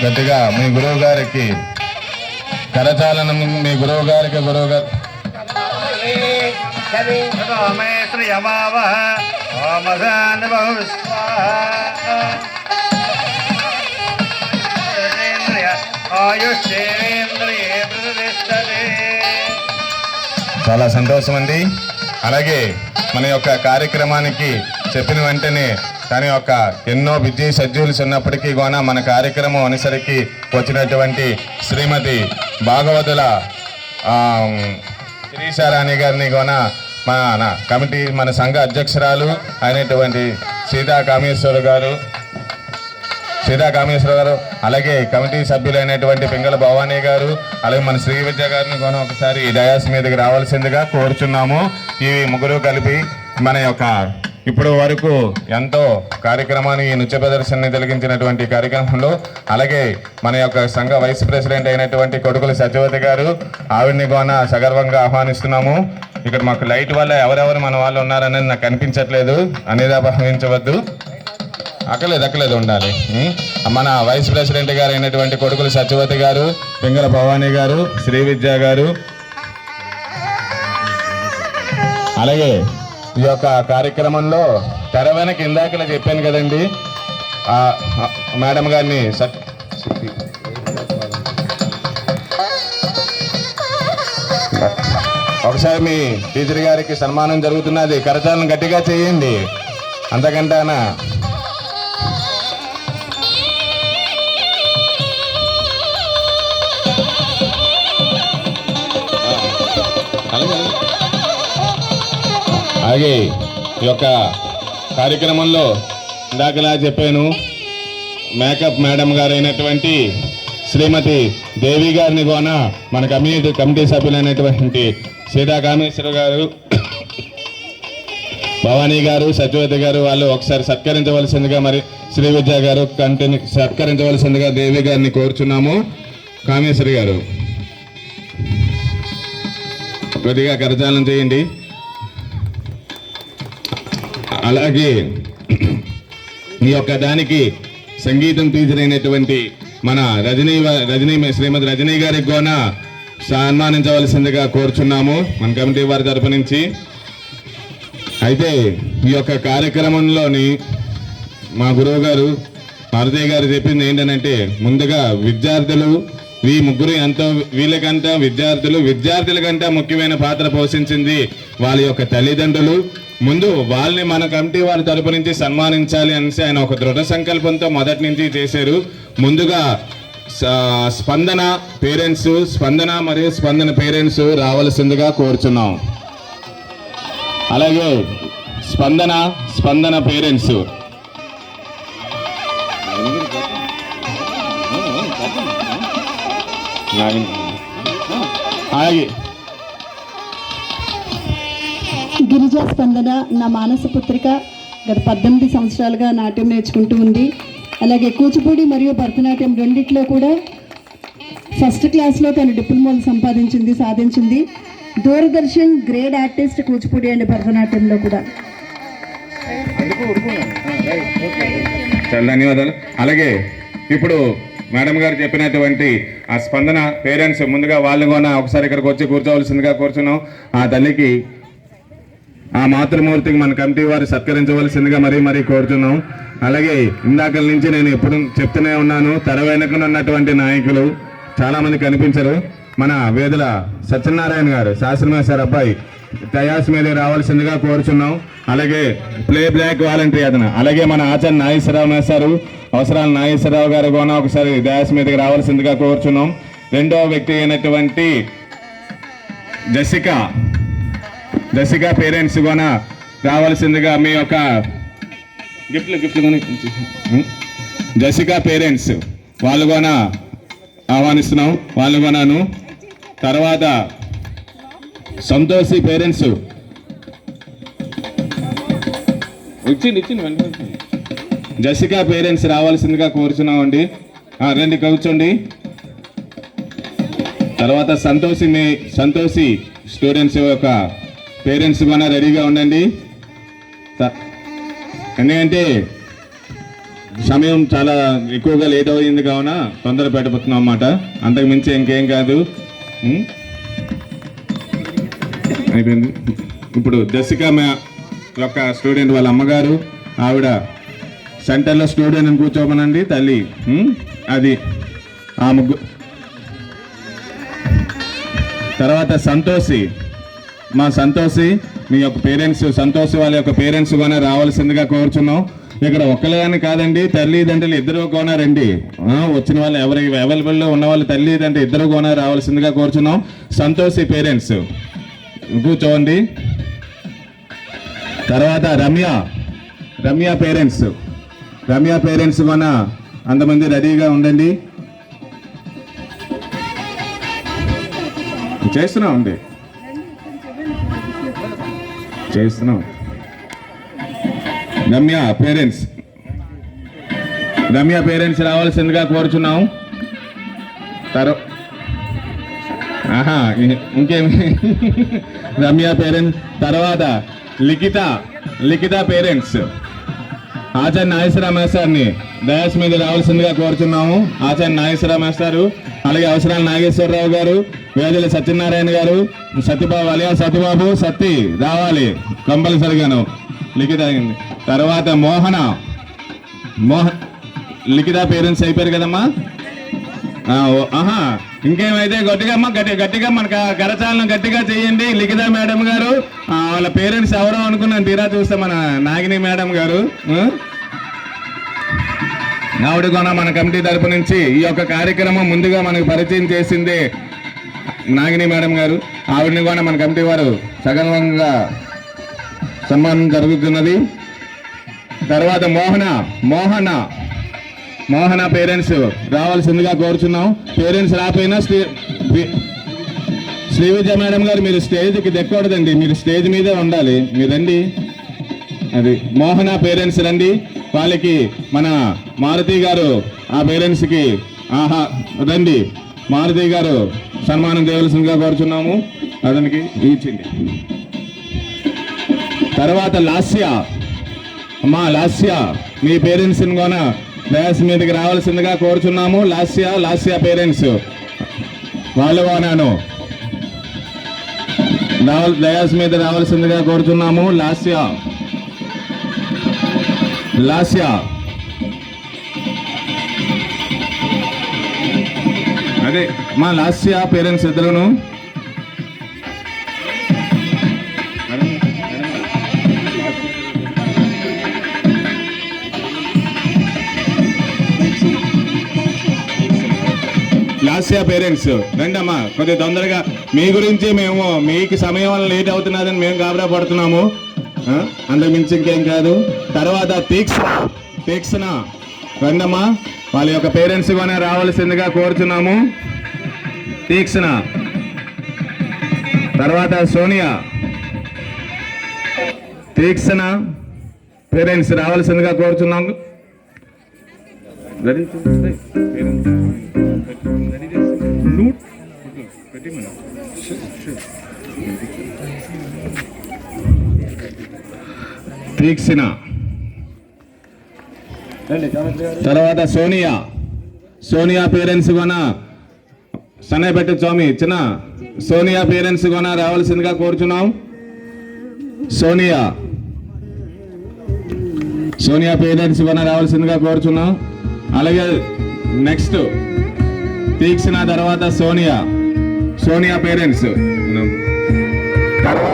గట్టిగా మీ గురువు గారికి కరచాలనం, మీ గురువు గారికి చాలా సంతోషం అండి. అలాగే మన యొక్క కార్యక్రమానికి చెప్పిన వెంటనే తన యొక్క ఎన్నో బిజీ షెడ్యూల్స్ ఉన్నప్పటికీ కూడా మన కార్యక్రమం అనుసరికి వచ్చినటువంటి శ్రీమతి భాగవతుల శిరీషారాణి గారిని కూడా మన కమిటీ, మన సంఘ అధ్యక్షురాలు అయినటువంటి సీతా కామేశ్వర గారు, అలాగే కమిటీ సభ్యులైనటువంటి పింగళ భవానీ గారు, అలాగే మన శ్రీ విద్య గారిని కూడా ఒకసారి డయాస్ మీదకి రావాల్సిందిగా కోరుచున్నాము. ఈ ముగ్గురు కలిపి మన యొక్క ఇప్పుడు వరకు ఎంతో కార్యక్రమాన్ని, ఈ నృత్య ప్రదర్శనని తొలగించినటువంటి కార్యక్రమంలో, అలాగే మన యొక్క సంఘ వైస్ ప్రెసిడెంట్ అయినటువంటి కొడుకుల సత్యవతి గారు, ఆవిడ్ని కూడా సగర్వంగా ఆహ్వానిస్తున్నాము. ఇక్కడ మాకు లైట్ వల్ల ఎవరెవరు మన వాళ్ళు ఉన్నారనేది నాకు కనిపించట్లేదు, అనేది భావించవద్దు. అక్కలేదు ఉండాలి. మన వైస్ ప్రెసిడెంట్ గారు అయినటువంటి కొడుకుల సత్యవతి గారు, పింగళ భవానీ గారు, శ్రీ విద్య గారు, అలాగే ఈ యొక్క కార్యక్రమంలో తెర వెనక ఇందాకలా చెప్పాను కదండి, మేడం గారిని ఒకసారి మీ టీచర్ గారికి సన్మానం జరుగుతున్నది, కరచాలను గట్టిగా చేయండి. అంతకంటానా అలాగే ఈ యొక్క కార్యక్రమంలో ఇందాకలా చెప్పాను, మేకప్ మేడం గారు అయినటువంటి శ్రీమతి దేవి గారిని కూడా మన కమిటీ సభ్యులైనటువంటి సీతా కామేశ్వర గారు, భవానీ గారు, సత్యవతి గారు వాళ్ళు ఒకసారి సత్కరించవలసిందిగా, మరి శ్రీ విద్య గారు కంటిని సత్కరించవలసిందిగా దేవి గారిని కోరుచున్నాము. కామేశ్వరి గారు కొద్దిగా కరచాలనం చేయండి. అలాగే ఈ యొక్క దానికి సంగీతం టీచర్ అయినటువంటి మన శ్రీమతి రజనీ గారికి కూడా సన్మానించవలసిందిగా కోరుచున్నాము మన కమిటీ వారి తరపు నుంచి. అయితే ఈ యొక్క కార్యక్రమంలోని మా గురువు గారు మారుతయ్య గారు చెప్పింది ఏంటంటే, ముందుగా విద్యార్థులు, ఈ ముగ్గురు వీళ్ళకంటే విద్యార్థుల కంటే ముఖ్యమైన పాత్ర పోషించింది వాళ్ళ యొక్క తల్లిదండ్రులు. ముందు వాళ్ళని మన కమిటీ వారి తరపు నుంచి సన్మానించాలి అనేసి ఆయన ఒక దృఢ సంకల్పంతో మొదటి నుంచి చేశారు. ముందుగా స్పందన మరియు స్పందన పేరెంట్స్ రావాల్సిందిగా కోరుచున్నాం. అలాగే స్పందన పేరెంట్స్ అలాగే గిరిజా స్పందన నా మానస పుత్రిక గత 18 సంవత్సరాలుగా నాట్యం నేర్చుకుంటూ ఉంది. అలాగే కూచిపూడి మరియు భరతనాట్యం రెండిట్లో కూడా ఫస్ట్ క్లాస్లో తను డిప్లొమాలు సాధించింది. Doordarshan grade artist Kuchipudi and భరతనాట్యంలో కూడా. చాలా ధన్యవాదాలు. అలాగే ఇప్పుడు మేడం గారు చెప్పినటువంటి ఆ స్పందన పేరెంట్స్ ముందుగా వాళ్ళు కూడా ఒకసారి ఇక్కడికి వచ్చి కూర్చోవలసిందిగా కోరుచున్నాం. ఆ తల్లికి, ఆ మాతృమూర్తికి మన కమిటీ వారు సత్కరించవలసిందిగా మరీ కోరుతున్నాం. అలాగే ఇందాకల నుంచి నేను ఎప్పుడు చెప్తూనే ఉన్నాను, తెర వెనుకన ఉన్నటువంటి నాయకులు చాలా మంది కనిపించరు. మన వేదుల సత్యనారాయణ గారు, శాస్త్రమేశ్వర అబ్బాయి, తయాస్ మీద రావాల్సిందిగా కోరుచున్నాం. అలాగే ప్లే బ్లాక్ వాలంటరీ అతను, అలాగే మన ఆచార్య నాగేశ్వరరావు మేస్తారు, అవసరాల నాగేశ్వరరావు గారు కూడా ఒకసారి దయాస్ మీదకి రావాల్సిందిగా కోరుచున్నాం. రెండవ వ్యక్తి అయినటువంటి జసికా పేరెంట్స్ కూడా రావాల్సిందిగా మీ యొక్క గిఫ్ట్లు జసికా పేరెంట్స్ వాళ్ళు కూడా ఆహ్వానిస్తున్నాం. వాళ్ళు కూడాను. తర్వాత సంతోషి పేరెంట్స్ ఇచ్చింది జసికా పేరెంట్స్ రావాల్సిందిగా కోరుచున్నామండి. రండి కూర్చోండి. తర్వాత సంతోషి స్టూడెంట్స్ యొక్క పేరెంట్స్ కూడా రెడీగా ఉండండి. ఎందుకంటే సమయం చాలా ఎక్కువగా లేట్ అయింది కావున తొందర పెట్టబోతున్నాం అన్నమాట. అంతకు మించి ఇంకేం కాదు. అయిపోయింది. ఇప్పుడు జసిక యొక్క స్టూడెంట్ వాళ్ళ అమ్మగారు, ఆవిడ సెంటర్లో స్టూడెంట్ని కూర్చోమనండి తల్లి. అది ఆ ముగ్గురు. తర్వాత సంతోషి, మా సంతోషి మీ యొక్క పేరెంట్స్, సంతోషి వాళ్ళ యొక్క పేరెంట్స్ కూడా రావాల్సిందిగా కోరుచున్నాం. ఇక్కడ ఒక్కలేదని కాదండి, తల్లిదండ్రులు ఇద్దరు కూడా రండి. వచ్చిన వాళ్ళు ఎవరికి అవైలబుల్లో ఉన్న వాళ్ళు తల్లిదండ్రులు ఇద్దరు కూడా రావాల్సిందిగా కోరుచున్నాం. సంతోషి పేరెంట్స్ కూర్చోండి. తర్వాత రమ్య పేరెంట్స్ కూడా అంతమంది రెడీగా ఉండండి. చేస్తున్నాం. రమ్య పేరెంట్స్ రావాల్సిందిగా కోరుచున్నాం. ఇంకేమి రమ్య పేరెంట్స్. తర్వాత లిఖిత పేరెంట్స్ ఆచార్య నాగేశ్వరరావు మేస్టార్ని డయాస్ మీద రావాల్సిందిగా కోరుచున్నాము. ఆచార్య నాగేశ్వరరావు మేస్టారు, అలాగే అవసరాల నాగేశ్వరరావు గారు, వేదల సత్యనారాయణ గారు, సత్యబాబు అలియా సత్యబాబు సత్తి రావాలి కంపల్సరిగాను. లిఖిత అయింది. తర్వాత మోహన్ లిఖిత పేరెంట్స్ అయిపోయారు కదమ్మా. ఇంకేమైతే గట్టిగా మన కరచాలను గట్టిగా చేయండి. లిఖిత మేడం గారు వాళ్ళ పేరెంట్స్ ఎవరో అనుకున్నాను, తీరా చూస్తే మన నాగిని మేడం గారు. ఆవిడ కూడా మన కమిటీ తరపు నుంచి ఈ యొక్క కార్యక్రమం ముందుగా మనకు పరిచయం చేసింది నాగిని మేడం గారు. ఆవిడని కూడా మన కమిటీ వారు సగర్వంగా సన్మానం జరుగుతున్నది. తర్వాత మోహన పేరెంట్స్ రావాల్సిందిగా కోరుచున్నాం. పేరెంట్స్ రాపోయినా శ్రీవిద్య మేడం గారు మీరు స్టేజ్కి దెక్కకూడదండి, మీరు స్టేజ్ మీదే ఉండాలి. మీరు రండి. అది మోహన పేరెంట్స్ రండి. వాళ్ళకి మన మారుతి గారు ఆ పేరెంట్స్కి రండి. మారుతి గారు సన్మానం చేయవలసిందిగా కోరుచున్నాము. అతనికి ఇచ్చింది. తర్వాత లాస్య మీ పేరెంట్స్ని కూడా డయాస్ మీదకి రావాల్సిందిగా కోరుచున్నాము. లాస్య పేరెంట్స్ వాళ్ళు కొనాను డయాస్ మీద రావాల్సిందిగా కోరుచున్నాము. లాస్య అదే మా లాస్య పేరెంట్స్ ఇద్దరును. లాస్య పేరెంట్స్ రండమ్మా, కొద్దిగా తొందరగా. మీ గురించి మేము మీకు సమయం వల్ల లేట్ అవుతున్నదని మేము గాబరా పడుతున్నాము. అంతకు మించి ఇంకేం కాదు. తర్వాత తీక్షణ రండమ్మా, వాళ్ళ యొక్క పేరెంట్స్ కూడా రావాల్సిందిగా కోరుచున్నాము. తీక్షణ. తర్వాత సోనియా. తీక్షణ పేరెంట్స్ రావాల్సిందిగా కోరుచున్నాము. తీక్షణ. తర్వాత సోనియా పేరెంట్స్ కూడా సన్నయ్యపెట్టి స్వామి చిన్న సోనియా పేరెంట్స్ కూడా రావాల్సిందిగా కోరుచున్నాం. సోనియా పేరెంట్స్ కూడా రావాల్సిందిగా కోరుచున్నాం. అలాగే నెక్స్ట్ తీక్షణ తర్వాత సోనియా పేరెంట్స్. తర్వాత